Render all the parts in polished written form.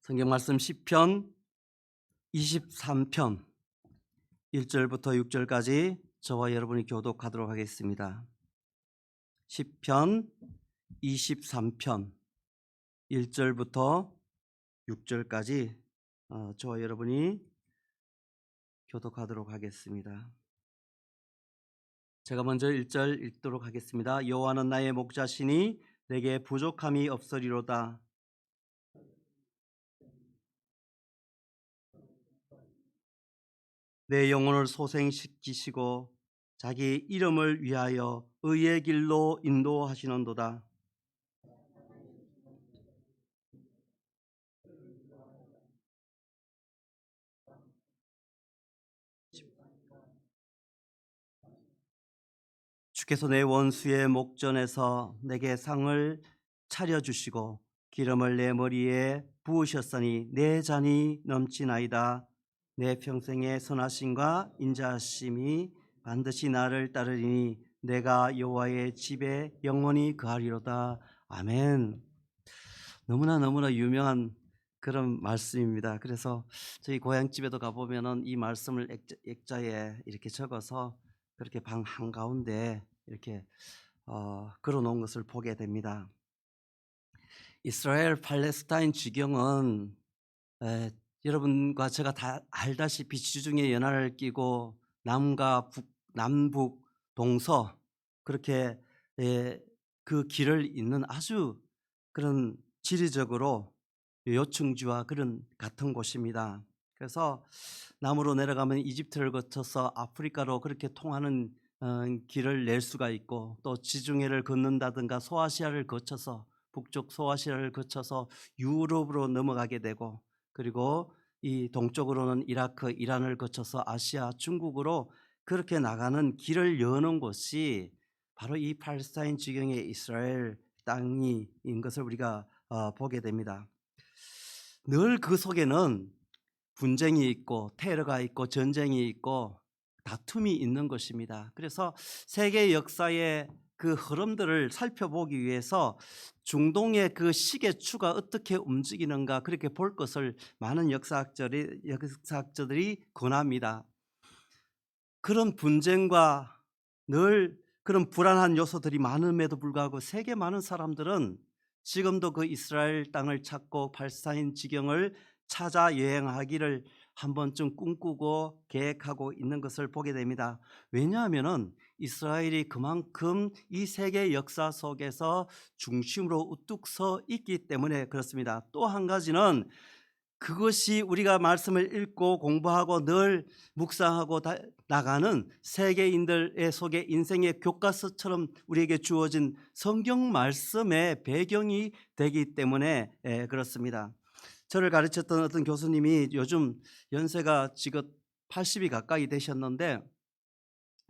성경 말씀 시편 23편 1절부터 6절까지 저와 여러분이 교독하도록 하겠습니다. 시편 23편 1절부터 6절까지 저와 여러분이 교독하도록 하겠습니다. 제가 먼저 1절 읽도록 하겠습니다. 여호와는 나의 목자시니 내게 부족함이 없으리로다. 내 영혼을 소생시키시고 자기 이름을 위하여 의의 길로 인도하시는도다. 주께서 내 원수의 목전에서 내게 상을 차려주시고 기름을 내 머리에 부으셨으니 내 잔이 넘치나이다. 내 평생의 선하심과 인자하심이 반드시 나를 따르리니 내가 여호와의 집에 영원히 거하리로다. 아멘. 너무나 유명한 그런 말씀입니다. 그래서 저희 고향집에도 가보면은 이 말씀을 액자에 이렇게 적어서 그렇게 방 한가운데 이렇게 걸어놓은 것을 보게 됩니다. 이스라엘 팔레스타인 지경은 여러분과 제가 다 알다시피 지중해 연안을 끼고 남과 북, 남북, 동서 그렇게 그 길을 잇는 아주 그런 지리적으로 요충지와 그런 같은 곳입니다. 그래서 남으로 내려가면 이집트를 거쳐서 아프리카로 그렇게 통하는 길을 낼 수가 있고, 또 지중해를 걷는다든가 소아시아를 거쳐서 북쪽 소아시아를 거쳐서 유럽으로 넘어가게 되고, 그리고 이 동쪽으로는 이라크, 이란을 거쳐서 아시아, 중국으로 그렇게 나가는 길을 여는 곳이 바로 이 팔레스타인 지경의 이스라엘 땅인 것을 우리가 보게 됩니다. 늘 그 속에는 분쟁이 있고 테러가 있고 전쟁이 있고 다툼이 있는 것입니다. 그래서 세계 역사의 그 흐름들을 살펴보기 위해서 중동의 그 시계추가 어떻게 움직이는가 그렇게 볼 것을 많은 역사학자들이 권합니다. 그런 분쟁과 늘 그런 불안한 요소들이 많음에도 불구하고 세계 많은 사람들은 지금도 그 이스라엘 땅을 찾고 팔레스타인 지경을 찾아 여행하기를 한 번쯤 꿈꾸고 계획하고 있는 것을 보게 됩니다. 왜냐하면 이스라엘이 그만큼 이 세계 역사 속에서 중심으로 우뚝 서 있기 때문에 그렇습니다. 또 한 가지는 그것이 우리가 말씀을 읽고 공부하고 늘 묵상하고 나가는 세계인들의 속에 인생의 교과서처럼 우리에게 주어진 성경 말씀의 배경이 되기 때문에 그렇습니다. 저를 가르쳤던 어떤 교수님이 요즘 연세가 지금 80이 가까이 되셨는데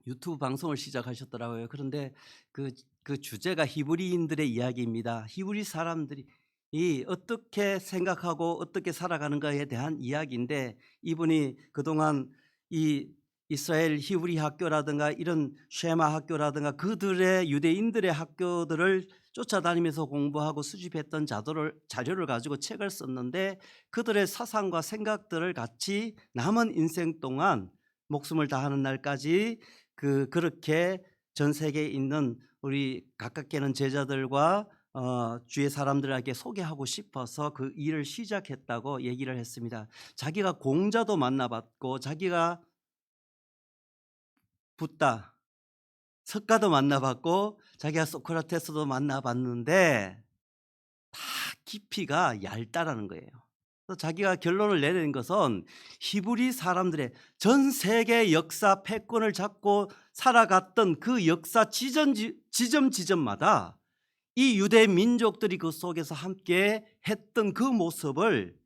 유튜브 방송을 시작하셨더라고요. 그런데 그 주제가 히브리인들의 이야기입니다. 히브리 사람들이 어떻게 생각하고 어떻게 살아가는가에 대한 이야기인데, 이분이 그동안 이 이스라엘 히브리 학교라든가 이런 쉐마 학교라든가 그들의 유대인들의 학교들을 쫓아다니면서 공부하고 수집했던 자료를 가지고 책을 썼는데, 그들의 사상과 생각들을 같이 남은 인생 동안 목숨을 다하는 날까지 그렇게 전 세계에 있는 우리 가깝게는 제자들과 주의 사람들에게 소개하고 싶어서 그 일을 시작했다고 얘기를 했습니다. 자기가 공자도 만나봤고 자기가 붓다, 석가도 만나봤고 자기가 소크라테스도 만나봤는데 다 깊이가 얇다라는 거예요. 그래서 자기가 결론을 내린 것은 히브리 사람들의 전 세계 역사 패권을 잡고 살아갔던 그 역사 지점마다 이 유대 민족들이 그 속에서 함께 했던 그 모습을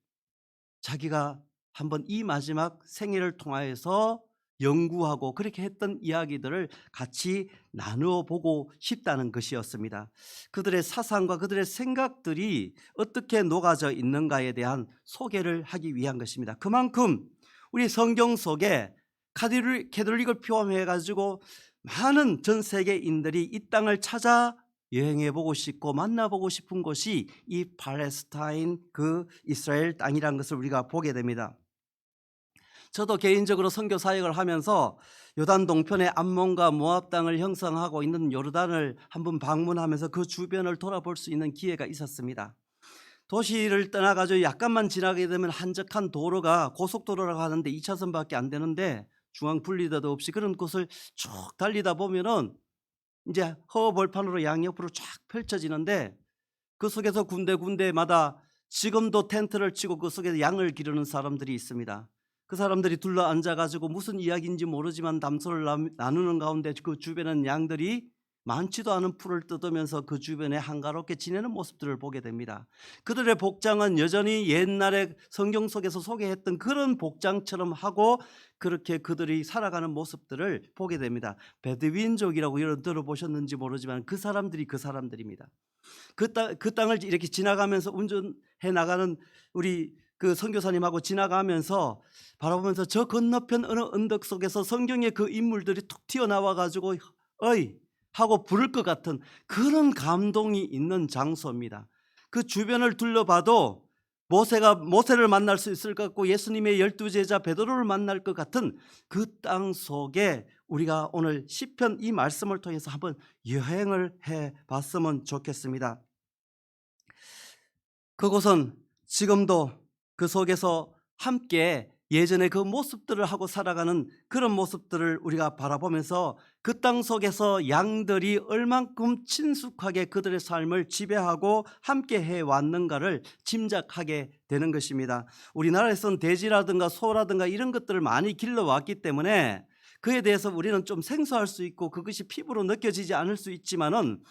자기가 한번 이 마지막 생애를 통하여서 연구하고 그렇게 했던 이야기들을 같이 나누어 보고 싶다는 것이었습니다. 그들의 사상과 그들의 생각들이 어떻게 녹아져 있는가에 대한 소개를 하기 위한 것입니다. 그만큼 우리 성경 속에 캐톨릭을 포함해 가지고 많은 전 세계인들이 이 땅을 찾아 여행해 보고 싶고 만나보고 싶은 곳이 이 팔레스타인 그 이스라엘 땅이라는 것을 우리가 보게 됩니다. 저도 개인적으로 선교 사역을 하면서 요단 동편의 암몬과 모압 땅을 형성하고 있는 요르단을 한번 방문하면서 그 주변을 돌아볼 수 있는 기회가 있었습니다. 도시를 떠나가지고 약간만 지나게 되면 한적한 도로가 고속도로라고 하는데 2차선밖에 안 되는데 중앙 분리대도 없이 그런 곳을 쭉 달리다 보면은 이제 허벌판으로 양옆으로 쫙 펼쳐지는데 그 속에서 군데군데마다 지금도 텐트를 치고 그 속에서 양을 기르는 사람들이 있습니다. 그 사람들이 둘러 앉아가지고 무슨 이야기인지 모르지만 담소를 나누는 가운데 그 주변은 양들이 많지도 않은 풀을 뜯으면서 그 주변에 한가롭게 지내는 모습들을 보게 됩니다. 그들의 복장은 여전히 옛날에 성경 속에서 소개했던 그런 복장처럼 하고 그렇게 그들이 살아가는 모습들을 보게 됩니다. 베드윈족이라고 여러분 들어보셨는지 모르지만 그 사람들이 그 사람들입니다. 그 땅을 이렇게 지나가면서 운전해 나가는 우리 그 선교사님하고 지나가면서 바라보면서 저 건너편 어느 언덕 속에서 성경의 그 인물들이 툭 튀어나와 가지고 어이 하고 부를 것 같은 그런 감동이 있는 장소입니다. 그 주변을 둘러봐도 모세를 만날 수 있을 것 같고 예수님의 12제자 베드로를 만날 것 같은 그 땅 속에 우리가 오늘 시편 이 말씀을 통해서 한번 여행을 해 봤으면 좋겠습니다. 그곳은 지금도 그 속에서 함께 예전에 그 모습들을 하고 살아가는 그런 모습들을 우리가 바라보면서 그 땅 속에서 양들이 얼만큼 친숙하게 그들의 삶을 지배하고 함께 해왔는가를 짐작하게 되는 것입니다. 우리나라에서는 돼지라든가 소라든가 이런 것들을 많이 길러왔기 때문에 그에 대해서 우리는 좀 생소할 수 있고 그것이 피부로 느껴지지 않을 수 있지만은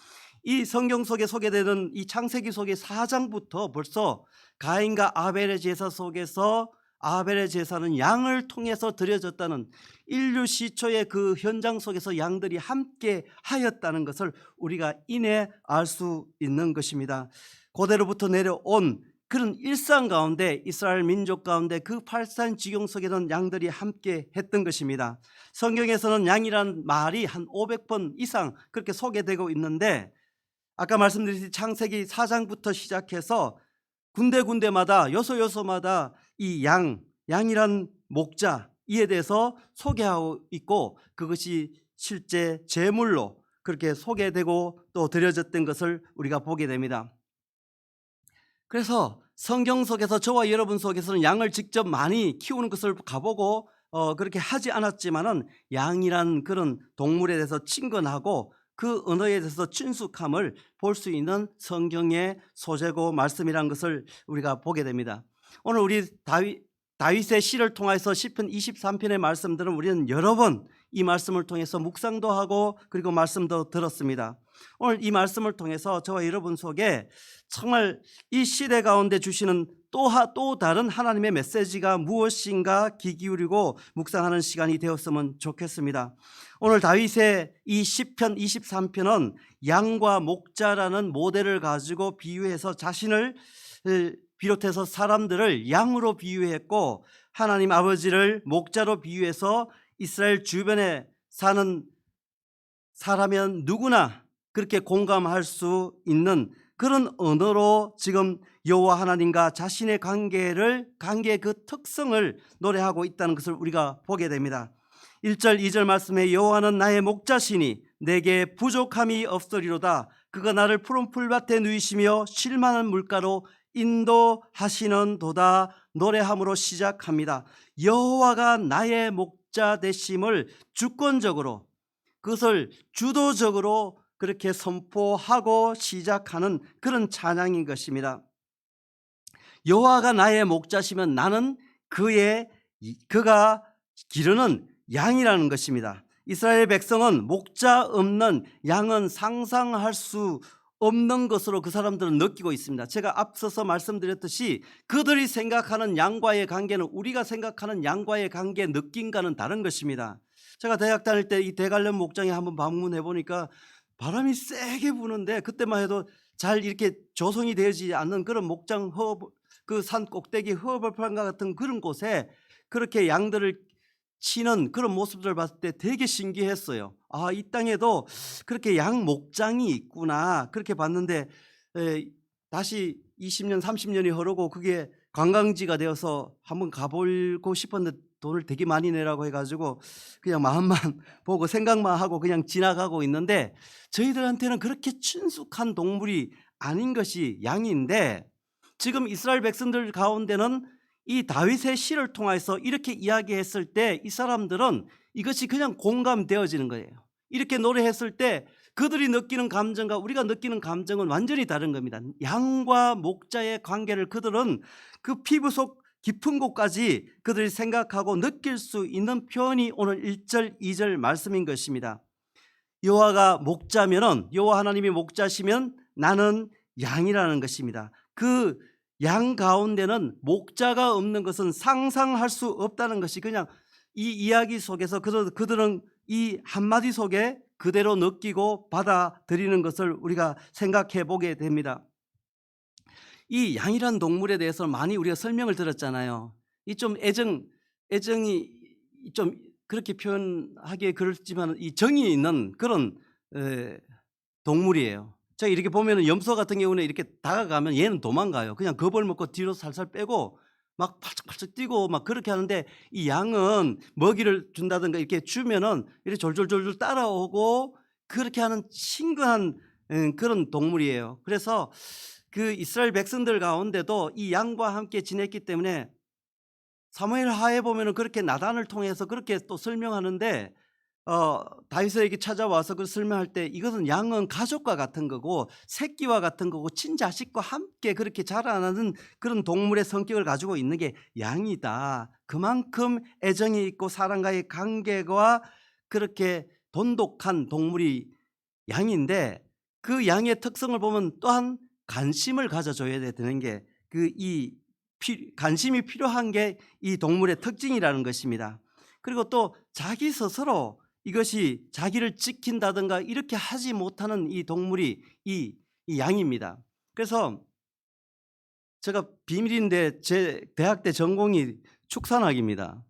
이 성경 속에 소개되는 이 창세기 속의 4장부터 벌써 가인과 아벨의 제사 속에서 아벨의 제사는 양을 통해서 드려졌다는 인류 시초의 그 현장 속에서 양들이 함께 하였다는 것을 우리가 이내 알 수 있는 것입니다. 고대로부터 내려온 그런 일상 가운데 이스라엘 민족 가운데 그 팔산 지경 속에는 양들이 함께 했던 것입니다. 성경에서는 양이란 말이 한 500번 이상 그렇게 소개되고 있는데 아까 말씀드린 창세기 4장부터 시작해서 군데군데마다 요소요소마다 이 양이란 목자 이에 대해서 소개하고 있고 그것이 실제 제물로 그렇게 소개되고 또 드려졌던 것을 우리가 보게 됩니다. 그래서 성경 속에서 저와 여러분 속에서는 양을 직접 많이 키우는 것을 가보고 그렇게 하지 않았지만은 양이란 그런 동물에 대해서 친근하고 그 언어에 대해서 친숙함을 볼 수 있는 성경의 소재고 말씀이라는 것을 우리가 보게 됩니다. 오늘 우리 다윗의 시를 통해서 시편 23편의 말씀들은 우리는 여러 번 이 말씀을 통해서 묵상도 하고 그리고 말씀도 들었습니다. 오늘 이 말씀을 통해서 저와 여러분 속에 정말 이 시대 가운데 주시는 또 다른 하나님의 메시지가 무엇인가 귀 기울이고 묵상하는 시간이 되었으면 좋겠습니다. 오늘 다윗의 이 시편 23편은 양과 목자라는 모델을 가지고 비유해서 자신을 비롯해서 사람들을 양으로 비유했고 하나님 아버지를 목자로 비유해서 이스라엘 주변에 사는 사람이면 누구나 그렇게 공감할 수 있는 그런 언어로 지금 여호와 하나님과 자신의 관계의 그 특성을 노래하고 있다는 것을 우리가 보게 됩니다. 1절 2절 말씀에 여호와는 나의 목자시니 내게 부족함이 없으리로다. 그가 나를 푸른 풀밭에 누이시며 쉴 만한 물가로 인도하시는 도다. 노래함으로 시작합니다. 여호와가 나의 목자 되심을 주권적으로 그것을 주도적으로 그렇게 선포하고 시작하는 그런 찬양인 것입니다. 여호와가 나의 목자시면 나는 그가 기르는 양이라는 것입니다. 이스라엘 백성은 목자 없는 양은 상상할 수 없는 것으로 그 사람들은 느끼고 있습니다. 제가 앞서서 말씀드렸듯이 그들이 생각하는 양과의 관계는 우리가 생각하는 양과의 관계 느낌과는 다른 것입니다. 제가 대학 다닐 때 이 대관령 목장에 한번 방문해 보니까 바람이 세게 부는데 그때만 해도 잘 이렇게 조성이 되지 않는 그런 목장 그 산 꼭대기 허벌판과 같은 그런 곳에 그렇게 양들을 치는 그런 모습들을 봤을 때 되게 신기했어요. 아, 이 땅에도 그렇게 양 목장이 있구나. 그렇게 봤는데 다시 20년, 30년이 흐르고 그게 관광지가 되어서 한번 가보고 싶었는데 돈을 되게 많이 내라고 해가지고 그냥 마음만 보고 생각만 하고 그냥 지나가고 있는데, 저희들한테는 그렇게 친숙한 동물이 아닌 것이 양인데, 지금 이스라엘 백성들 가운데는 이 다윗의 시를 통해서 이렇게 이야기했을 때 이 사람들은 이것이 그냥 공감되어지는 거예요. 이렇게 노래했을 때 그들이 느끼는 감정과 우리가 느끼는 감정은 완전히 다른 겁니다. 양과 목자의 관계를 그들은 그 피부 속 깊은 곳까지 그들이 생각하고 느낄 수 있는 표현이 오늘 1절 2절 말씀인 것입니다. 여호와가 목자면은, 여호와 하나님이 목자시면 나는 양이라는 것입니다. 그 양 가운데는 목자가 없는 것은 상상할 수 없다는 것이 그냥 이 이야기 속에서 그들은 이 한마디 속에 그대로 느끼고 받아들이는 것을 우리가 생각해 보게 됩니다. 이 양이란 동물에 대해서 많이 우리가 설명을 들었잖아요. 이 좀 애정이 좀 그렇게 표현하기에 그렇지만 이 정이 있는 그런 동물이에요. 자, 이렇게 보면은 염소 같은 경우는 이렇게 다가가면 얘는 도망가요. 그냥 겁을 먹고 뒤로 살살 빼고 막 팔짝팔짝 뛰고 막 그렇게 하는데, 이 양은 먹이를 준다든가 이렇게 주면은 이렇게 졸졸졸졸 따라오고 그렇게 하는 친근한 그런 동물이에요. 그래서 그 이스라엘 백성들 가운데도 이 양과 함께 지냈기 때문에 사무엘 하에 보면은 그렇게 나단을 통해서 그렇게 또 설명하는데, 다윗에게 찾아와서 그 설명할 때 이것은 양은 가족과 같은 거고 새끼와 같은 거고 친자식과 함께 그렇게 자라나는 그런 동물의 성격을 가지고 있는 게 양이다. 그만큼 애정이 있고 사람과의 관계가 그렇게 돈독한 동물이 양인데, 그 양의 특성을 보면 또한 관심을 가져줘야 되는 게 관심이 필요한 게 이 동물의 특징이라는 것입니다. 그리고 또 자기 스스로 이것이 자기를 지킨다든가 이렇게 하지 못하는 이 동물이 이 양입니다. 그래서 제가 비밀인데 제 대학 때 전공이 축산학입니다.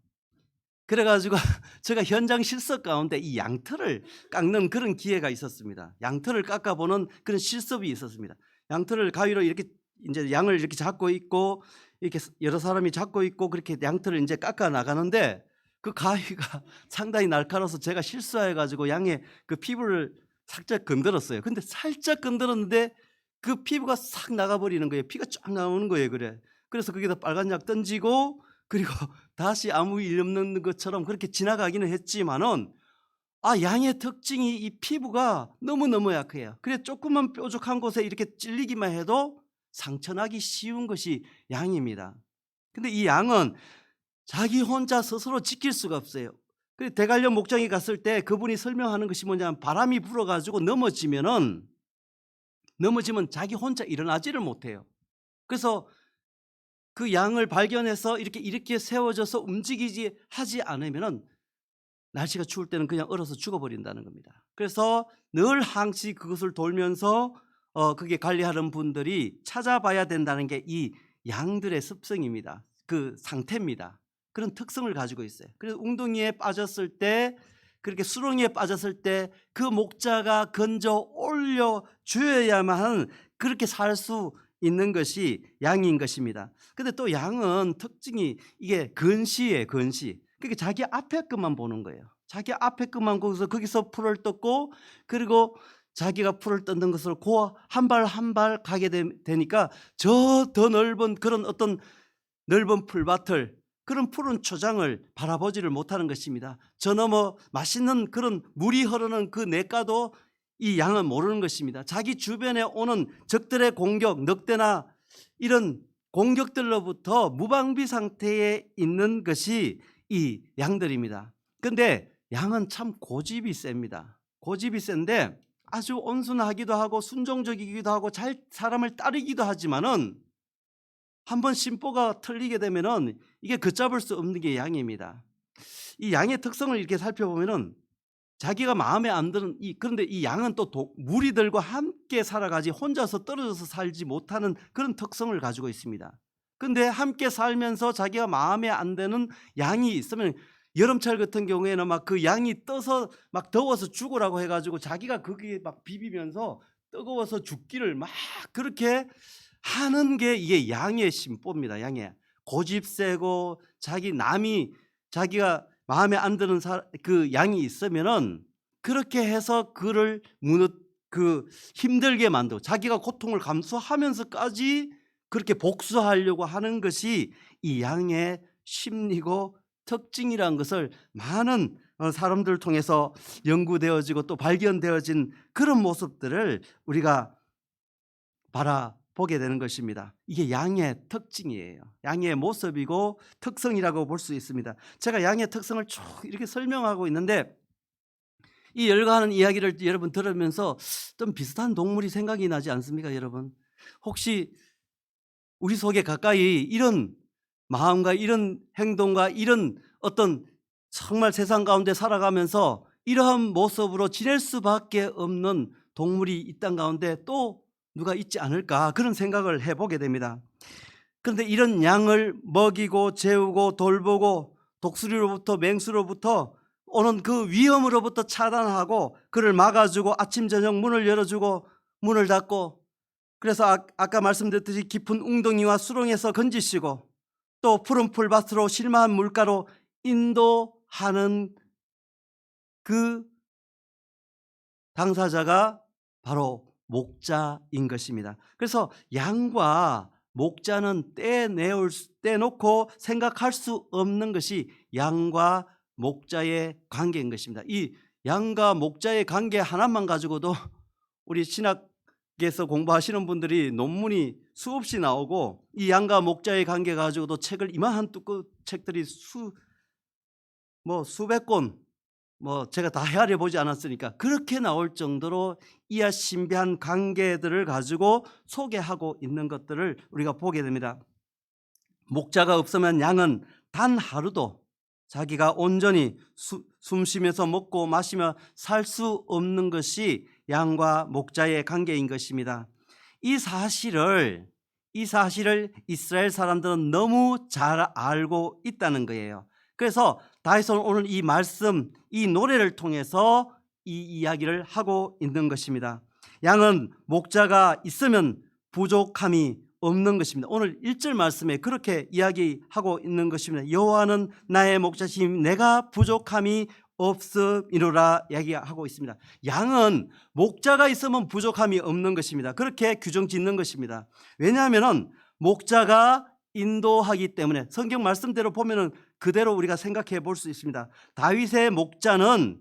그래가지고 제가 현장 실습 가운데 이 양털을 깎는 그런 기회가 있었습니다. 양털을 깎아보는 그런 실습이 있었습니다. 양털을 가위로 이렇게 이제 양을 이렇게 잡고 있고 이렇게 여러 사람이 잡고 있고 그렇게 양털을 이제 깎아 나가는데, 그 가위가 상당히 날카로워서 제가 실수해가지고 양의 그 피부를 살짝 건드렸어요. 근데 살짝 건드렸는데 그 피부가 싹 나가버리는 거예요. 피가 쫙 나오는 거예요. 그래서 거기다 빨간 약 던지고 그리고 다시 아무 일 없는 것처럼 그렇게 지나가기는 했지만은, 양의 특징이 이 피부가 너무너무 약해요. 그래 조금만 뾰족한 곳에 이렇게 찔리기만 해도 상처나기 쉬운 것이 양입니다. 근데 이 양은 자기 혼자 스스로 지킬 수가 없어요. 대관령 목장에 갔을 때 그분이 설명하는 것이 뭐냐면, 바람이 불어가지고 넘어지면 자기 혼자 일어나지를 못해요. 그래서 그 양을 발견해서 이렇게 세워져서 움직이지 하지 않으면 날씨가 추울 때는 그냥 얼어서 죽어버린다는 겁니다. 그래서 늘 항시 그것을 돌면서 그게 관리하는 분들이 찾아봐야 된다는 게 이 양들의 습성입니다. 그 상태입니다. 그런 특성을 가지고 있어요. 그래서 웅덩이에 빠졌을 때, 그렇게 수렁에 빠졌을 때 그 목자가 건져 올려 주어야만 그렇게 살 수 있는 것이 양인 것입니다. 근데 또 양은 특징이 이게 근시예요. 근시. 그러니까 자기 앞에 것만 보는 거예요. 자기 앞에 것만 보고서 거기서 풀을 뜯고, 그리고 자기가 풀을 뜯는 것을 한 발 한 발 가게 되니까 저 더 넓은 그런 어떤 넓은 풀밭을, 그런 푸른 초장을 바라보지를 못하는 것입니다. 저 너머 맛있는 그런 물이 흐르는 그 냇가도 이 양은 모르는 것입니다. 자기 주변에 오는 적들의 공격, 늑대나 이런 공격들로부터 무방비 상태에 있는 것이 이 양들입니다. 그런데 양은 참 고집이 셉니다. 고집이 센데 아주 온순하기도 하고 순종적이기도 하고 잘 사람을 따르기도 하지만은 한번 심보가 틀리게 되면은 이게 걷잡을 수 없는 게 양입니다. 이 양의 특성을 이렇게 살펴보면은 자기가 마음에 안 드는 그런데 이 양은 또 무리들과 함께 살아가지 혼자서 떨어져서 살지 못하는 그런 특성을 가지고 있습니다. 그런데 함께 살면서 자기가 마음에 안 드는 양이 있으면 여름철 같은 경우에는 막 그 양이 떠서 막 더워서 죽으라고 해가지고 자기가 거기에 막 비비면서 뜨거워서 죽기를 막 그렇게 하는 게 이게 양의 심보입니다. 양의 고집 세고 자기가 마음에 안 드는 그 양이 있으면은 그렇게 해서 그를 힘들게 만들고 자기가 고통을 감수하면서까지 그렇게 복수하려고 하는 것이 이 양의 심리고 특징이라는 것을 많은 사람들을 통해서 연구되어지고 또 발견되어진 그런 모습들을 우리가 바라보게 되는 것입니다. 이게 양의 특징이에요. 양의 모습이고 특성이라고 볼 수 있습니다. 제가 양의 특성을 쭉 이렇게 설명하고 있는데 이 열거하는 이야기를 여러분 들으면서 좀 비슷한 동물이 생각이 나지 않습니까, 여러분? 혹시 우리 속에 가까이 이런 마음과 이런 행동과 이런 어떤 정말 세상 가운데 살아가면서 이러한 모습으로 지낼 수밖에 없는 동물이 이 땅 가운데 또 누가 있지 않을까, 그런 생각을 해보게 됩니다. 그런데 이런 양을 먹이고 재우고 돌보고 독수리로부터 맹수로부터 오는 그 위험으로부터 차단하고 그를 막아주고 아침 저녁 문을 열어주고 문을 닫고, 그래서 아까 말씀드렸듯이 깊은 웅덩이와 수렁에서 건지시고 또 푸른 풀밭으로 실마한 물가로 인도하는 그 당사자가 바로 목자인 것입니다. 그래서 양과 목자는 떼놓고 생각할 수 없는 것이 양과 목자의 관계인 것입니다. 이 양과 목자의 관계 하나만 가지고도 우리 신학에서 공부하시는 분들이 논문이 수없이 나오고, 이 양과 목자의 관계 가지고도 책을 이만한 두꺼운 책들이 수백 권, 제가 다 헤아려 보지 않았으니까 그렇게 나올 정도로 이하 신비한 관계들을 가지고 소개하고 있는 것들을 우리가 보게 됩니다. 목자가 없으면 양은 단 하루도 자기가 온전히 숨 쉬면서 먹고 마시며 살 수 없는 것이 양과 목자의 관계인 것입니다. 이 사실을 이스라엘 사람들은 너무 잘 알고 있다는 거예요. 그래서 다윗은 오늘 이 말씀, 이 노래를 통해서 이 이야기를 하고 있는 것입니다. 양은 목자가 있으면 부족함이 없는 것입니다. 오늘 1절 말씀에 그렇게 이야기하고 있는 것입니다. 여호와는 나의 목자시니 내가 부족함이 없음이로라 이야기하고 있습니다. 양은 목자가 있으면 부족함이 없는 것입니다. 그렇게 규정 짓는 것입니다. 왜냐하면 목자가 인도하기 때문에 성경 말씀대로 보면은 그대로 우리가 생각해 볼 수 있습니다. 다윗의 목자는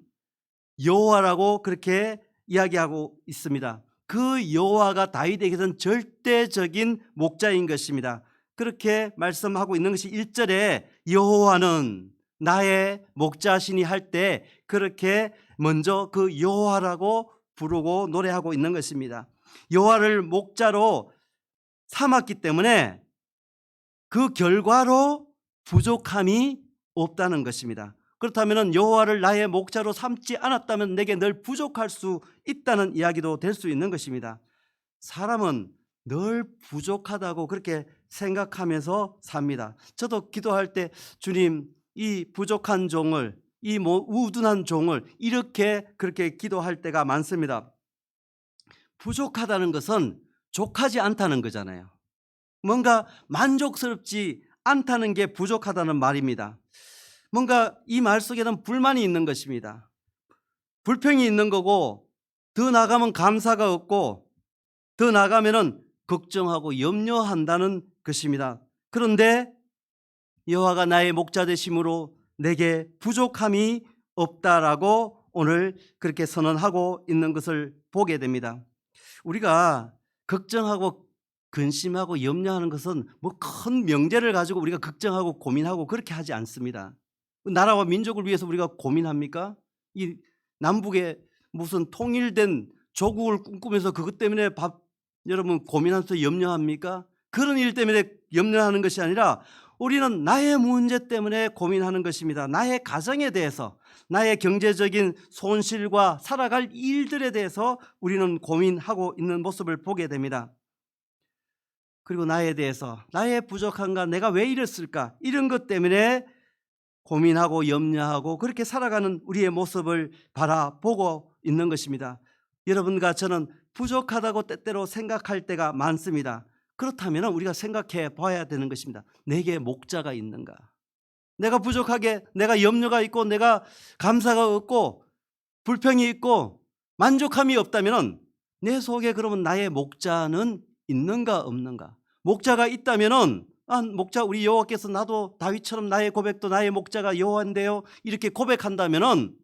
여호와라고 그렇게 이야기하고 있습니다. 그 여호와가 다윗에게는 절대적인 목자인 것입니다. 그렇게 말씀하고 있는 것이 1절에 여호와는 나의 목자시니 할 때 그렇게 먼저 그 여호와라고 부르고 노래하고 있는 것입니다. 여호와를 목자로 삼았기 때문에 그 결과로 부족함이 없다는 것입니다. 그렇다면 여호와를 나의 목자로 삼지 않았다면 내게 늘 부족할 수 있다는 이야기도 될 수 있는 것입니다. 사람은 늘 부족하다고 그렇게 생각하면서 삽니다. 저도 기도할 때 주님, 이 부족한 종을, 이 우둔한 종을 그렇게 기도할 때가 많습니다. 부족하다는 것은 족하지 않다는 거잖아요. 뭔가 만족스럽지 않다는 게 부족하다는 말입니다. 뭔가 이 말 속에는 불만이 있는 것입니다. 불평이 있는 거고, 더 나가면 감사가 없고, 더 나가면은 걱정하고 염려한다는 것입니다. 그런데 여호와가 나의 목자 되심으로 내게 부족함이 없다라고 오늘 그렇게 선언하고 있는 것을 보게 됩니다. 우리가 걱정하고 근심하고 염려하는 것은 큰 명제를 가지고 우리가 걱정하고 고민하고 그렇게 하지 않습니다. 나라와 민족을 위해서 우리가 고민합니까? 이 남북에 무슨 통일된 조국을 꿈꾸면서 그것 때문에 여러분 고민하면서 염려합니까? 그런 일 때문에 염려하는 것이 아니라 우리는 나의 문제 때문에 고민하는 것입니다. 나의 가정에 대해서, 나의 경제적인 손실과 살아갈 일들에 대해서 우리는 고민하고 있는 모습을 보게 됩니다. 그리고 나에 대해서, 나의 부족함과 내가 왜 이랬을까, 이런 것 때문에 고민하고 염려하고 그렇게 살아가는 우리의 모습을 바라보고 있는 것입니다. 여러분과 저는 부족하다고 때때로 생각할 때가 많습니다. 그렇다면 우리가 생각해 봐야 되는 것입니다. 내게 목자가 있는가? 내가 부족하게, 내가 염려가 있고, 내가 감사가 없고, 불평이 있고, 만족함이 없다면 내 속에 그러면 나의 목자는 있는가 없는가? 목자가 있다면 목자 우리 여호와께서 나도 다윗처럼 나의 고백도 나의 목자가 여호와인데요 이렇게 고백한다면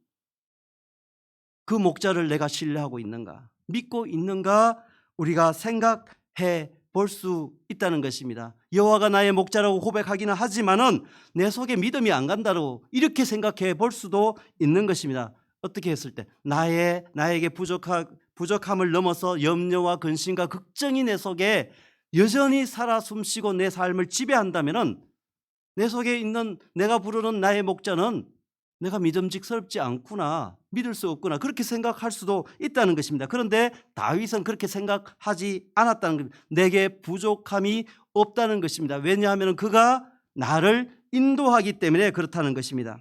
그 목자를 내가 신뢰하고 있는가, 믿고 있는가, 우리가 생각해 볼 수 있다는 것입니다. 여호와가 나의 목자라고 고백하기는 하지만은 내 속에 믿음이 안 간다고 이렇게 생각해 볼 수도 있는 것입니다. 어떻게 했을 때 나에게 부족함을 넘어서 염려와 근심과 걱정이 내 속에 여전히 살아 숨쉬고 내 삶을 지배한다면 내 속에 있는 내가 부르는 나의 목자는 내가 믿음직스럽지 않구나, 믿을 수 없구나, 그렇게 생각할 수도 있다는 것입니다. 그런데 다윗은 그렇게 생각하지 않았다는 겁니다. 내게 부족함이 없다는 것입니다. 왜냐하면 그가 나를 인도하기 때문에 그렇다는 것입니다.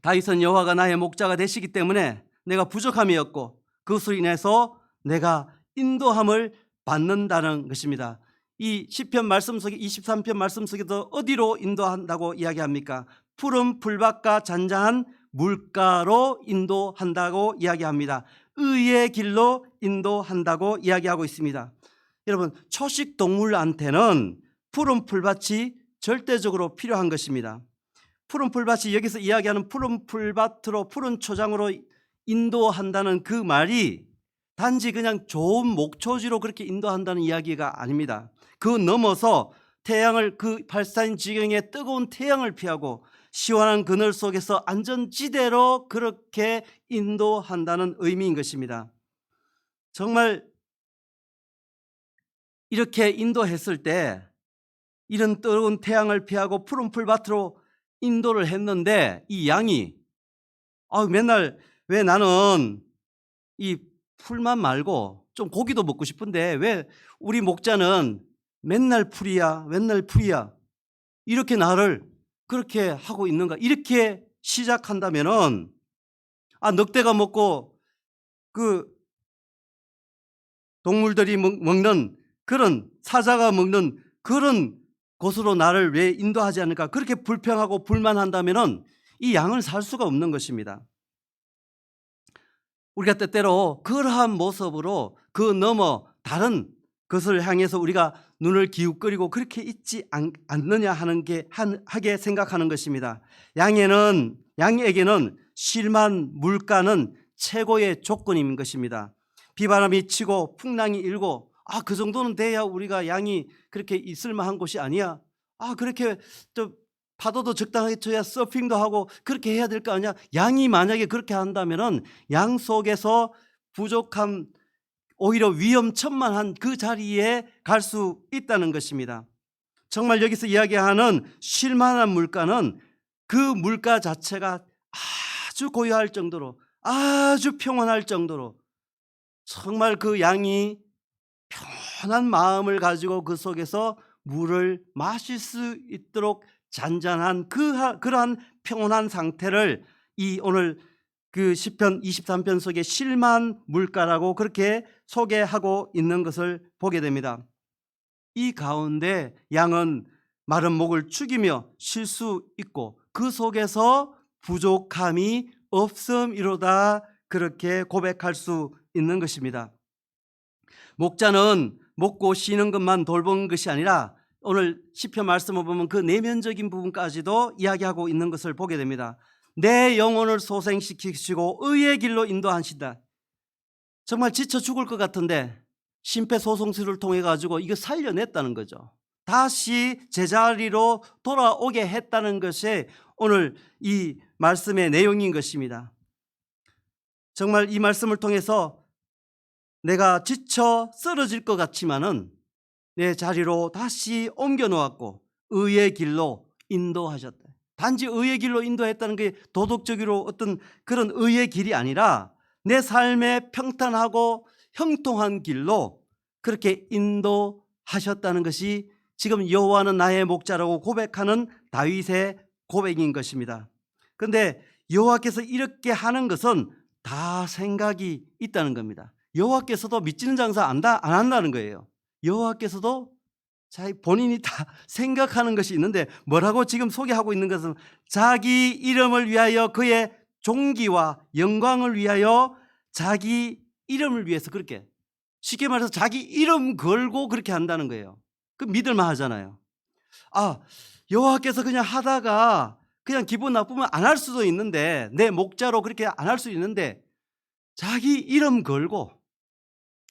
다윗은 여호와가 나의 목자가 되시기 때문에 내가 부족함이 없고 그것으로 인해서 내가 인도함을 받는다는 것입니다. 이 시편 말씀 속에 23편 말씀 속에도 어디로 인도한다고 이야기합니까? 푸른 풀밭과 잔잔한 물가로 인도한다고 이야기합니다. 의의 길로 인도한다고 이야기하고 있습니다. 여러분, 초식 동물한테는 푸른 풀밭이 절대적으로 필요한 것입니다. 푸른 풀밭이 여기서 이야기하는 푸른 풀밭으로 푸른 초장으로 인도한다는 그 말이 단지 그냥 좋은 목초지로 그렇게 인도한다는 이야기가 아닙니다. 그 넘어서 태양을 그 팔스타인 지경의 뜨거운 태양을 피하고 시원한 그늘 속에서 안전지대로 그렇게 인도한다는 의미인 것입니다. 정말 이렇게 인도했을 때 이런 뜨거운 태양을 피하고 푸른 풀밭으로 인도를 했는데 이 양이 맨날 왜 나는 이 풀만 말고 좀 고기도 먹고 싶은데 왜 우리 목자는 맨날 풀이야 이렇게 나를 그렇게 하고 있는가, 이렇게 시작한다면은 늑대가 먹고 그 동물들이 먹는 그런 사자가 먹는 그런 곳으로 나를 왜 인도하지 않을까, 그렇게 불평하고 불만한다면은 이 양은 살 수가 없는 것입니다. 우리가 때때로 그러한 모습으로 그 넘어 다른 것을 향해서 우리가 눈을 기웃거리고 그렇게 있지 않느냐 하게 생각하는 것입니다. 양에게는 쉴만 물가는 최고의 조건인 것입니다. 비바람이 치고 풍랑이 일고 그 정도는 돼야 우리가 양이 그렇게 있을 만한 곳이 아니야. 그렇게 좀 파도도 적당하게 쳐야 서핑도 하고 그렇게 해야 될 거 아니야. 양이 만약에 그렇게 한다면은 양 속에서 부족함, 오히려 위험천만한 그 자리에 갈 수 있다는 것입니다. 정말 여기서 이야기하는 쉴만한 물가는 그 물가 자체가 아주 고요할 정도로, 아주 평온할 정도로 정말 그 양이 편한 마음을 가지고 그 속에서 물을 마실 수 있도록 잔잔한 그러한 평온한 상태를 이 오늘 그 시편 23편 속에 쉴만 물가라고 그렇게 소개하고 있는 것을 보게 됩니다. 이 가운데 양은 마른 목을 축이며 쉴 수 있고 그 속에서 부족함이 없음이로다, 그렇게 고백할 수 있는 것입니다. 목자는 먹고 쉬는 것만 돌보는 것이 아니라 오늘 시편 말씀을 보면 그 내면적인 부분까지도 이야기하고 있는 것을 보게 됩니다. 내 영혼을 소생시키시고 의의 길로 인도하신다. 정말 지쳐 죽을 것 같은데 심폐소생술을 통해 가지고 이거 살려냈다는 거죠. 다시 제자리로 돌아오게 했다는 것이 오늘 이 말씀의 내용인 것입니다. 정말 이 말씀을 통해서 내가 지쳐 쓰러질 것 같지만은 내 자리로 다시 옮겨 놓았고 의의 길로 인도하셨다. 단지 의의 길로 인도했다는 게 도덕적으로 어떤 그런 의의 길이 아니라 내 삶의 평탄하고 형통한 길로 그렇게 인도하셨다는 것이 지금 여호와는 나의 목자라고 고백하는 다윗의 고백인 것입니다. 그런데 여호와께서 이렇게 하는 것은 다 생각이 있다는 겁니다. 여호와께서도 믿지는 장사 안 한다는 거예요. 여호와께서도 본인이 다 생각하는 것이 있는데, 뭐라고 지금 소개하고 있는 것은 자기 이름을 위하여, 그의 존귀와 영광을 위하여, 자기 이름을 위해서, 그렇게 쉽게 말해서 자기 이름 걸고 그렇게 한다는 거예요. 그 믿을만 하잖아요. 여호와께서 그냥 하다가 그냥 기분 나쁘면 안 할 수도 있는데, 내 목자로 그렇게 안 할 수 있는데, 자기 이름 걸고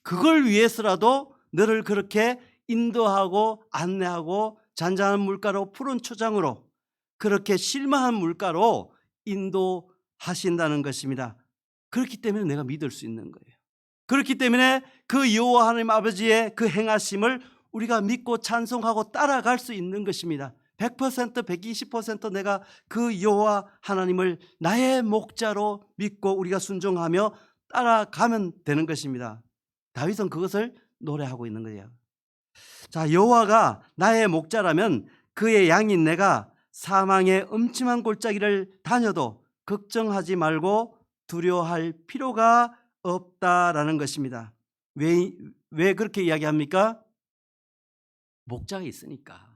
그걸 위해서라도 너를 그렇게 인도하고 안내하고 잔잔한 물가로, 푸른 초장으로, 그렇게 실마한 물가로 인도하신다는 것입니다. 그렇기 때문에 내가 믿을 수 있는 거예요. 그렇기 때문에 그 여호와 하나님 아버지의 그 행하심을 우리가 믿고 찬송하고 따라갈 수 있는 것입니다. 100%, 120% 내가 그 여호와 하나님을 나의 목자로 믿고 우리가 순종하며 따라가면 되는 것입니다. 다윗은 그것을 노래하고 있는 거예요. 자, 여호와가 나의 목자라면 그의 양인 내가 사망의 음침한 골짜기를 다녀도 걱정하지 말고 두려워할 필요가 없다라는 것입니다. 왜 그렇게 이야기합니까? 목자가 있으니까.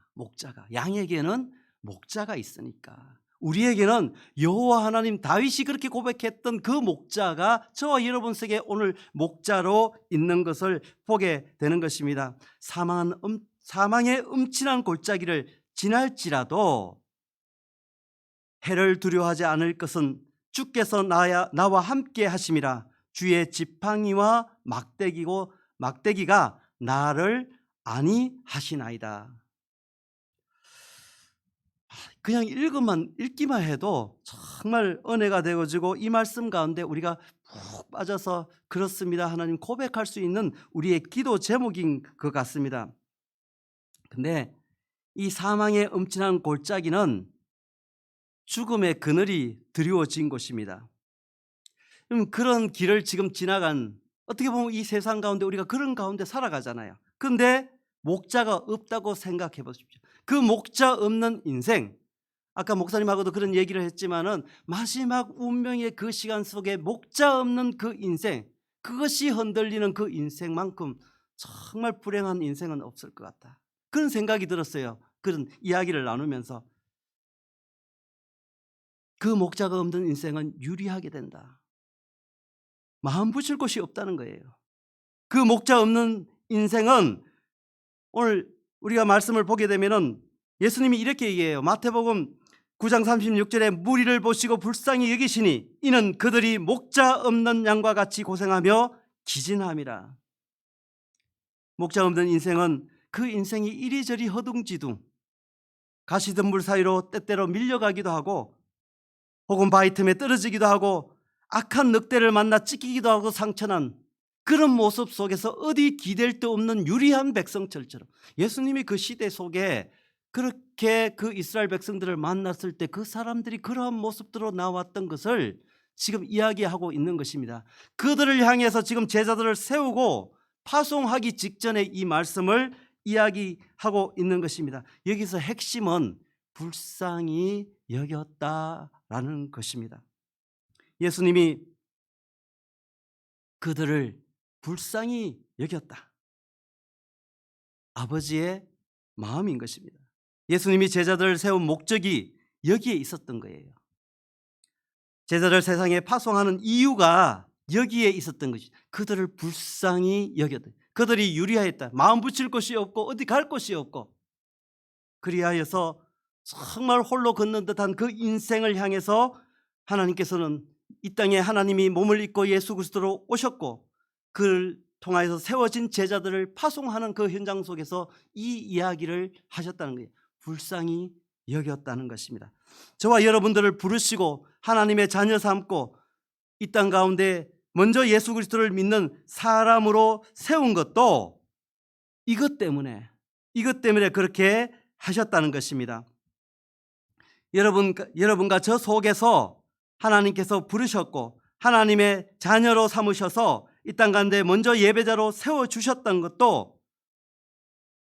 양에게는 목자가 있으니까. 우리에게는 여호와 하나님, 다윗이 그렇게 고백했던 그 목자가 저와 여러분 속에 오늘 목자로 있는 것을 보게 되는 것입니다. 사망의 음침한 골짜기를 지날지라도 해를 두려워하지 않을 것은 주께서 나와 함께 하심이라. 주의 지팡이와 막대기가 나를 안위하시나이다. 그냥 읽기만 해도 정말 은혜가 되어지고, 이 말씀 가운데 우리가 푹 빠져서 그렇습니다 하나님 고백할 수 있는 우리의 기도 제목인 것 같습니다. 근데 이 사망의 음침한 골짜기는 죽음의 그늘이 드리워진 곳입니다. 그런 길을 지금 지나간, 어떻게 보면 이 세상 가운데 우리가 그런 가운데 살아가잖아요. 그런데 목자가 없다고 생각해 보십시오. 그 목자 없는 인생, 아까 목사님하고도 그런 얘기를 했지만은 마지막 운명의 그 시간 속에 목자 없는 그 인생, 그것이 흔들리는 그 인생만큼 정말 불행한 인생은 없을 것 같다, 그런 생각이 들었어요. 그런 이야기를 나누면서 그 목자가 없는 인생은 유리하게 된다, 마음 붙일 곳이 없다는 거예요. 그 목자 없는 인생은, 오늘 우리가 말씀을 보게 되면은 예수님이 이렇게 얘기해요. 마태복음 9장 36절에 무리를 보시고 불쌍히 여기시니 이는 그들이 목자 없는 양과 같이 고생하며 기진함이라. 목자 없는 인생은 그 인생이 이리저리 허둥지둥, 가시덤불 사이로 때때로 밀려가기도 하고, 혹은 바위 틈에 떨어지기도 하고, 악한 늑대를 만나 찢기기도 하고 상처난 그런 모습 속에서 어디 기댈 데 없는 유리한 백성들처럼, 예수님이 그 시대 속에 그렇게 그 이스라엘 백성들을 만났을 때 그 사람들이 그러한 모습으로 나왔던 것을 지금 이야기하고 있는 것입니다. 그들을 향해서 지금 제자들을 세우고 파송하기 직전에 이 말씀을 이야기하고 있는 것입니다. 여기서 핵심은 불쌍히 여겼다라는 것입니다. 예수님이 그들을 불쌍히 여겼다, 아버지의 마음인 것입니다. 예수님이 제자들을 세운 목적이 여기에 있었던 거예요. 제자를 세상에 파송하는 이유가 여기에 있었던 것이, 그들을 불쌍히 여겼다. 그들이 유리하였다. 마음 붙일 곳이 없고 어디 갈 곳이 없고, 그리하여서 정말 홀로 걷는 듯한 그 인생을 향해서 하나님께서는 이 땅에 하나님이 몸을 입고 예수 그리스도로 오셨고, 그를 통하여서 세워진 제자들을 파송하는 그 현장 속에서 이 이야기를 하셨다는 거예요. 불쌍히 여겼다는 것입니다. 저와 여러분들을 부르시고 하나님의 자녀 삼고 이 땅 가운데 먼저 예수 그리스도를 믿는 사람으로 세운 것도 이것 때문에 그렇게 하셨다는 것입니다. 여러분과 저 속에서 하나님께서 부르셨고 하나님의 자녀로 삼으셔서 이 땅 가운데 먼저 예배자로 세워주셨던 것도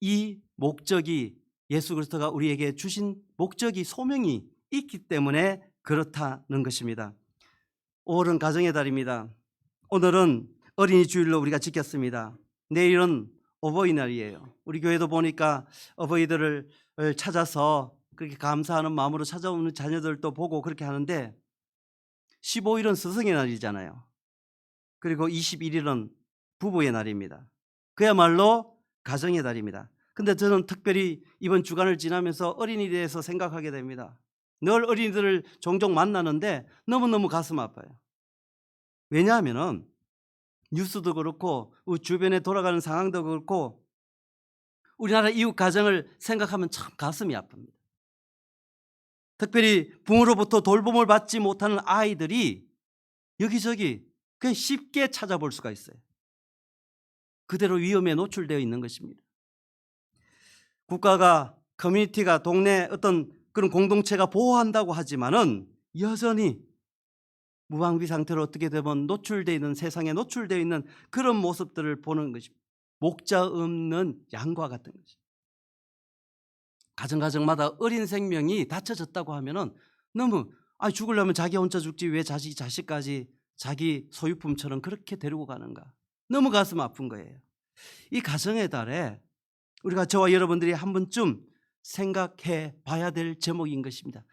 이 목적이, 예수 그리스도가 우리에게 주신 목적이, 소명이 있기 때문에 그렇다는 것입니다. 5월은 가정의 달입니다. 오늘은 어린이 주일로 우리가 지켰습니다. 내일은 어버이날이에요. 우리 교회도 보니까 어버이들을 찾아서 그렇게 감사하는 마음으로 찾아오는 자녀들도 보고 그렇게 하는데 15일은 스승의 날이잖아요. 그리고 21일은 부부의 날입니다. 그야말로 가정의 달입니다. 근데 저는 특별히 이번 주간을 지나면서 어린이에 대해서 생각하게 됩니다. 늘 어린이들을 종종 만나는데 너무너무 가슴 아파요. 왜냐하면 뉴스도 그렇고 주변에 돌아가는 상황도 그렇고 우리나라 이웃 가정을 생각하면 참 가슴이 아픕니다. 특별히 부모로부터 돌봄을 받지 못하는 아이들이 여기저기 그냥 쉽게 찾아볼 수가 있어요. 그대로 위험에 노출되어 있는 것입니다. 국가가, 커뮤니티가, 동네 어떤 그런 공동체가 보호한다고 하지만은 여전히 무방비 상태로 어떻게 되면 노출되어 있는, 세상에 노출되어 있는 그런 모습들을 보는 것입니다. 목자 없는 양과 같은 것입니다. 가정마다 어린 생명이 다쳐졌다고 하면은 너무 죽으려면 자기 혼자 죽지 왜 자식까지 자기 소유품처럼 그렇게 데리고 가는가. 너무 가슴 아픈 거예요. 이 가정의 달에 우리가 저와 여러분들이 한 번쯤 생각해 봐야 될 제목인 것입니다.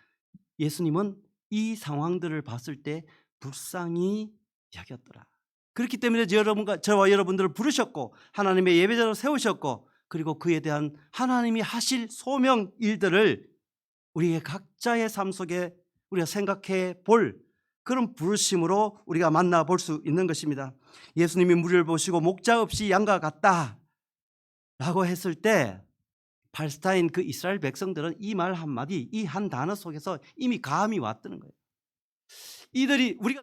예수님은 이 상황들을 봤을 때 불쌍히 여겼더라. 그렇기 때문에 저와 여러분들을 부르셨고 하나님의 예배자로 세우셨고 그리고 그에 대한 하나님이 하실 소명 일들을 우리의 각자의 삶 속에 우리가 생각해 볼 그런 부르심으로 우리가 만나볼 수 있는 것입니다. 예수님이 무리를 보시고 목자 없이 양과 같다 라고 했을 때 팔레스타인 그 이스라엘 백성들은 이 말 한마디, 이 한 단어 속에서 이미 감이 왔다는 거예요. 이들이 우리가